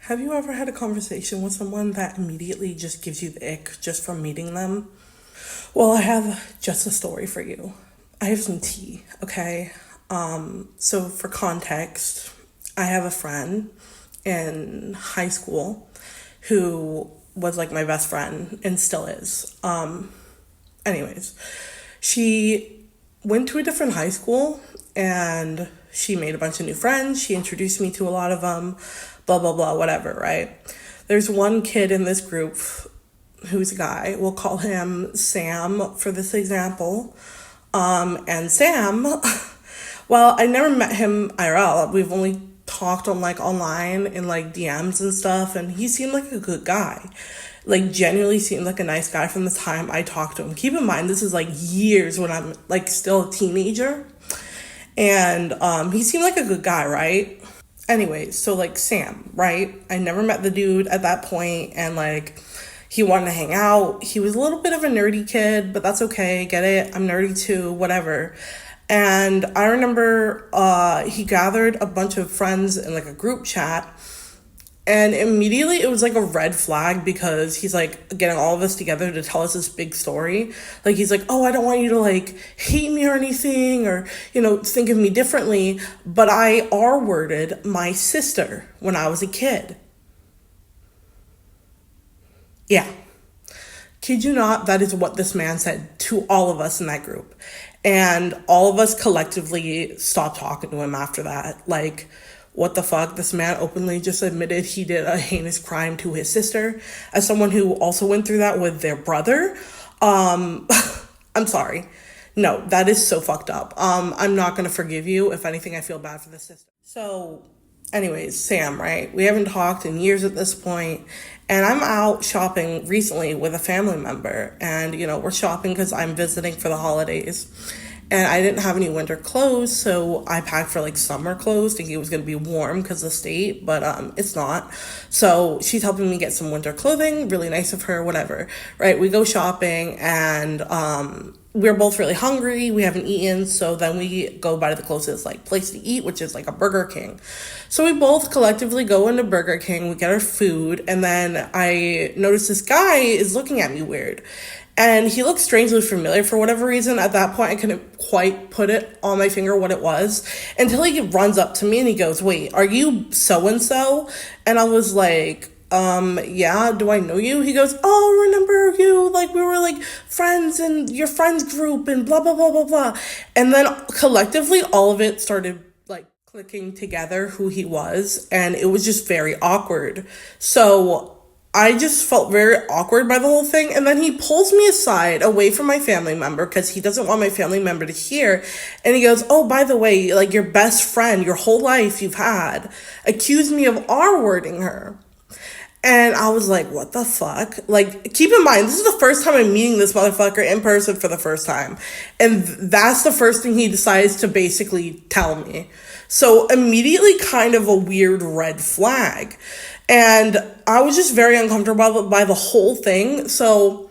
Have you ever had a conversation with someone that immediately just gives you the ick just from meeting them? Well, I have just a story for you. I have some tea, okay? So for context, I have a friend in high school who was like my best friend and still is. Anyways, she went to a different high school and she made a bunch of new friends. She introduced me to a lot of them, blah, blah, blah, whatever, right? There's one kid in this group who's a guy. We'll call him Sam for this example. And Sam, well, I never met him IRL. We've only talked on like online in like DMs and stuff, and he seemed like a good guy. Like genuinely seemed like a nice guy from the time I talked to him. Keep in mind, this is like years when I'm like still a teenager. And he seemed like a good guy, right? Anyway, so like Sam, right? I never met the dude at that point, and like he wanted to hang out. He was a little bit of a nerdy kid, but that's okay. Get it? I'm nerdy too, whatever. And I remember he gathered a bunch of friends in like a group chat. And immediately it was like a red flag because he's like getting all of us together to tell us this big story. Like he's like, oh, I don't want you to like hate me or anything or, think of me differently. But I R-worded my sister when I was a kid. Yeah. Kid you not, that is what this man said to all of us in that group. And all of us collectively stopped talking to him after that. Like, what the fuck? This man openly just admitted he did a heinous crime to his sister. As someone who also went through that with their brother, I'm sorry. No, that is so fucked up. I'm not gonna forgive you. If anything, I feel bad for the sister. So, anyways, Sam, right? We haven't talked in years at this point, and I'm out shopping recently with a family member, and we're shopping because I'm visiting for the holidays. And I didn't have any winter clothes, so I packed for like summer clothes, thinking it was gonna be warm because of the state, but it's not. So she's helping me get some winter clothing, really nice of her, whatever. Right? We go shopping and we're both really hungry. We haven't eaten, so then we go by the closest like place to eat, which is like a Burger King. So we both collectively go into Burger King, we get our food, and then I notice this guy is looking at me weird. And he looked strangely familiar for whatever reason. At that point, I couldn't quite put it on my finger what it was until he runs up to me and he goes, wait, are you so-and-so? And I was like, yeah, do I know you? He goes, oh, remember you? Like, we were like friends in your friends group and blah, blah, blah, blah, blah. And then collectively, all of it started like clicking together who he was. And it was just very awkward. So I just felt very awkward by the whole thing. And then he pulls me aside away from my family member because he doesn't want my family member to hear. And he goes, oh, by the way, like your best friend, your whole life you've had, accused me of R-wording her. And I was like, what the fuck? Like, keep in mind, this is the first time I'm meeting this motherfucker in person for the first time. And that's the first thing he decides to basically tell me. So immediately kind of a weird red flag. And I was just very uncomfortable by the whole thing. So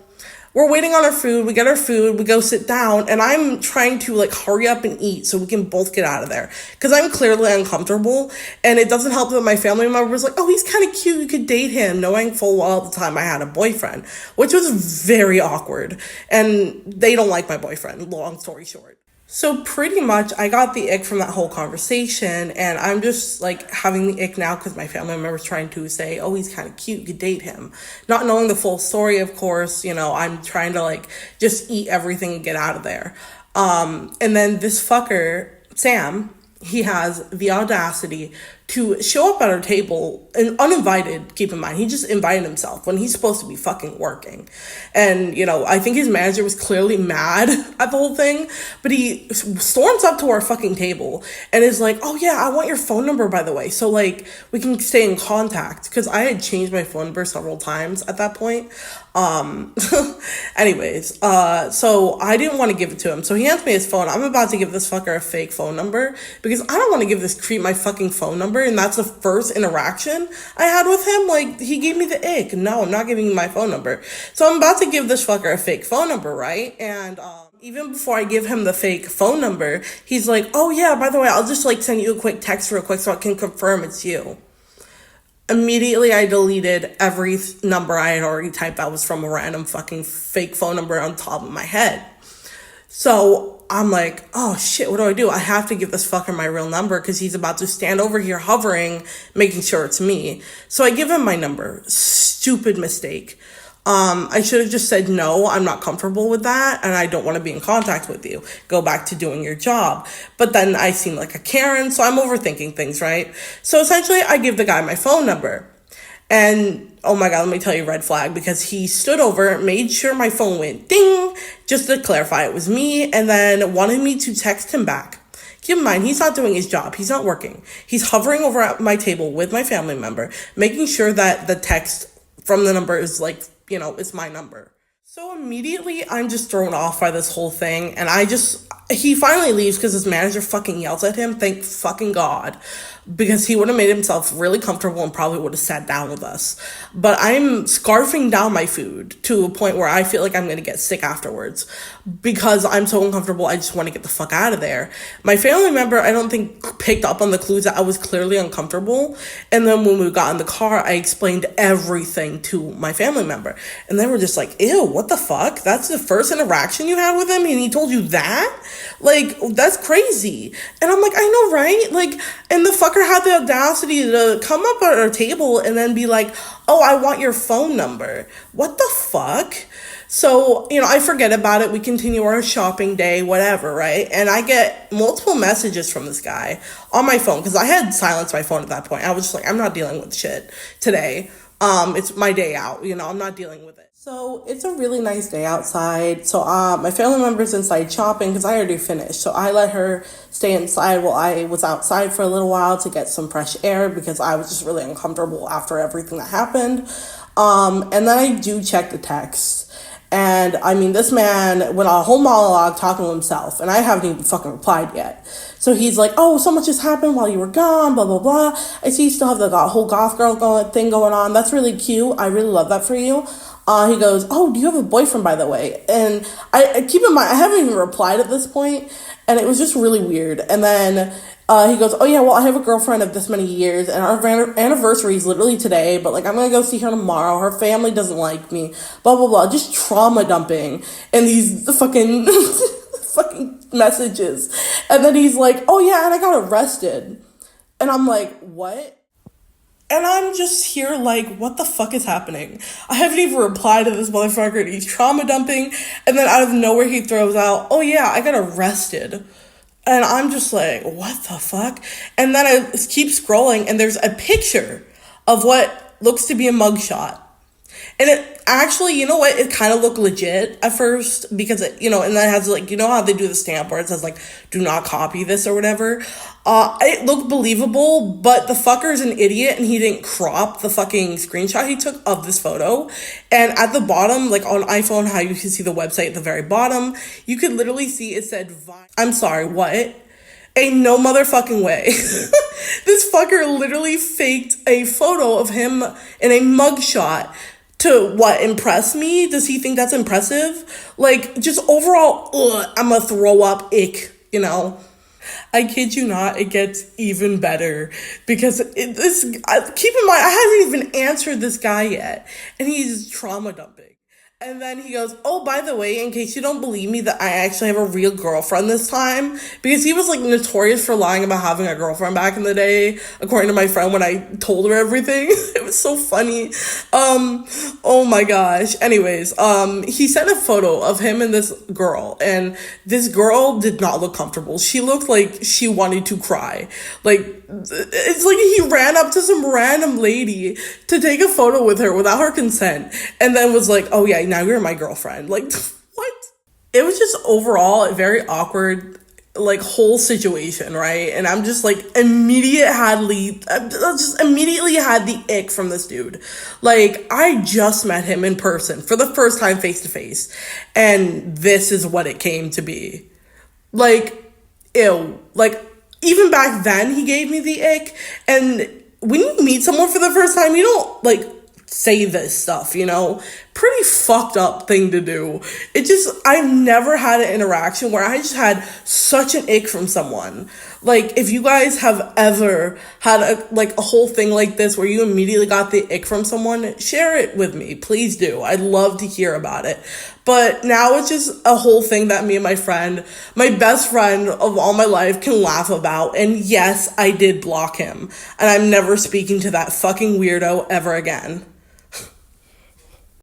we're waiting on our food. We get our food. We go sit down. And I'm trying to like hurry up and eat so we can both get out of there. Because I'm clearly uncomfortable. And it doesn't help that my family member was like, oh, he's kind of cute. You could date him. Knowing full well at the time I had a boyfriend. Which was very awkward. And they don't like my boyfriend. Long story short. So pretty much I got the ick from that whole conversation, and I'm just like having the ick now because my family member is trying to say, oh, he's kind of cute, you could date him. Not knowing the full story, of course, I'm trying to like just eat everything and get out of there. And then this fucker, Sam, he has the audacity to show up at our table and uninvited, keep in mind. He just invited himself when he's supposed to be fucking working. And, I think his manager was clearly mad at the whole thing, but he storms up to our fucking table and is like, oh yeah, I want your phone number, by the way. So like we can stay in contact. Cause I had changed my phone number several times at that point. Anyways, so I didn't want to give it to him. So he hands me his phone. I'm about to give this fucker a fake phone number because I don't want to give this creep my fucking phone number. And that's the first interaction I had with him. Like, he gave me the ick. No, I'm not giving you my phone number. So I'm about to give this fucker a fake phone number, right? And, even before I give him the fake phone number, he's like, oh yeah, by the way, I'll just like send you a quick text real quick so I can confirm it's you. Immediately, I deleted every number I had already typed that was from a random fucking fake phone number on top of my head. So I'm like, oh shit, what do? I have to give this fucker my real number because he's about to stand over here hovering, making sure it's me. So I give him my number. Stupid mistake. I should have just said, no, I'm not comfortable with that, and I don't want to be in contact with you. Go back to doing your job. But then I seem like a Karen, so I'm overthinking things, right? So essentially, I give the guy my phone number. And oh my God, let me tell you, red flag, because he stood over, made sure my phone went ding, just to clarify it was me, and then wanted me to text him back. Keep in mind, he's not doing his job. He's not working. He's hovering over at my table with my family member, making sure that the text from the number is like, it's my number. So immediately I'm just thrown off by this whole thing. And he finally leaves because his manager fucking yells at him. Thank fucking God. Because he would have made himself really comfortable and probably would have sat down with us. But I'm scarfing down my food to a point where I feel like I'm going to get sick afterwards because I'm so uncomfortable. I just want to get the fuck out of there. My family member, I don't think, picked up on the clues that I was clearly uncomfortable. And then when we got in the car, I explained everything to my family member. And they were just like, ew, what the fuck? That's the first interaction you had with him and he told you that? Like, that's crazy. And I'm like, I know, right? Like, and the fucker had the audacity to come up at our table and then be like, oh, I want your phone number. What the fuck? So, I forget about it. We continue our shopping day, whatever, right? And I get multiple messages from this guy on my phone because I had silenced my phone at that point. I was just like, I'm not dealing with shit today. It's my day out, I'm not dealing with it. So it's a really nice day outside. So my family member's inside shopping because I already finished. So I let her stay inside while I was outside for a little while to get some fresh air because I was just really uncomfortable after everything that happened. And then I do check the text. And I mean, this man went on a whole monologue talking to himself, and I haven't even fucking replied yet. So he's like, oh, so much has happened while you were gone, blah, blah, blah. I see you still have the whole goth girl thing going on. That's really cute. I really love that for you. He goes, oh, do you have a boyfriend, by the way? And I keep in mind, I haven't even replied at this point, and it was just really weird. And then he goes, oh, yeah, well, I have a girlfriend of this many years, and our anniversary is literally today, but, like, I'm going to go see her tomorrow. Her family doesn't like me, blah, blah, blah. Just trauma dumping and these fucking fucking messages. And then he's like, oh, yeah, and I got arrested. And I'm like, what? And I'm just here like, what the fuck is happening? I haven't even replied to this motherfucker, and he's trauma dumping, and then out of nowhere he throws out, oh, yeah, I got arrested. And I'm just like, what the fuck? And then I keep scrolling, and there's a picture of what looks to be a mugshot. And it actually, you know what? It kind of looked legit at first because it, and that has like, how they do the stamp where it says like, do not copy this or whatever. It looked believable, but the fucker is an idiot and he didn't crop the fucking screenshot he took of this photo. And at the bottom, like on iPhone, how you can see the website at the very bottom, you could literally see it said, I'm sorry, what? Ain't no motherfucking way. This fucker literally faked a photo of him in a mugshot. To what, impress me? Does he think that's impressive? Like, just overall, I'm gonna throw up ick, I kid you not, it gets even better because keep in mind, I haven't even answered this guy yet, and he's trauma dumping. And then he goes, oh, by the way, in case you don't believe me, that I actually have a real girlfriend this time. Because he was, like, notorious for lying about having a girlfriend back in the day, according to my friend when I told her everything. It was so funny. Oh, my gosh. Anyways, he sent a photo of him and this girl. And this girl did not look comfortable. She looked like she wanted to cry. Like, it's like he ran up to some random lady to take a photo with her without her consent. And then was like, oh, yeah, now you're my girlfriend. Like, what? It was just overall a very awkward, like, whole situation, right? And I'm just like, immediately had the ick from this dude. Like, I just met him in person for the first time face to face, and this is what it came to be. Like, ew. Like, even back then he gave me the ick, and when you meet someone for the first time, you don't, like, say this stuff, pretty fucked up thing to do. I've never had an interaction where I just had such an ick from someone. Like, if you guys have ever had a whole thing like this where you immediately got the ick from someone, share it with me. Please do. I'd love to hear about it. But now it's just a whole thing that me and my best friend of all my life, can laugh about. And yes, I did block him. And I'm never speaking to that fucking weirdo ever again.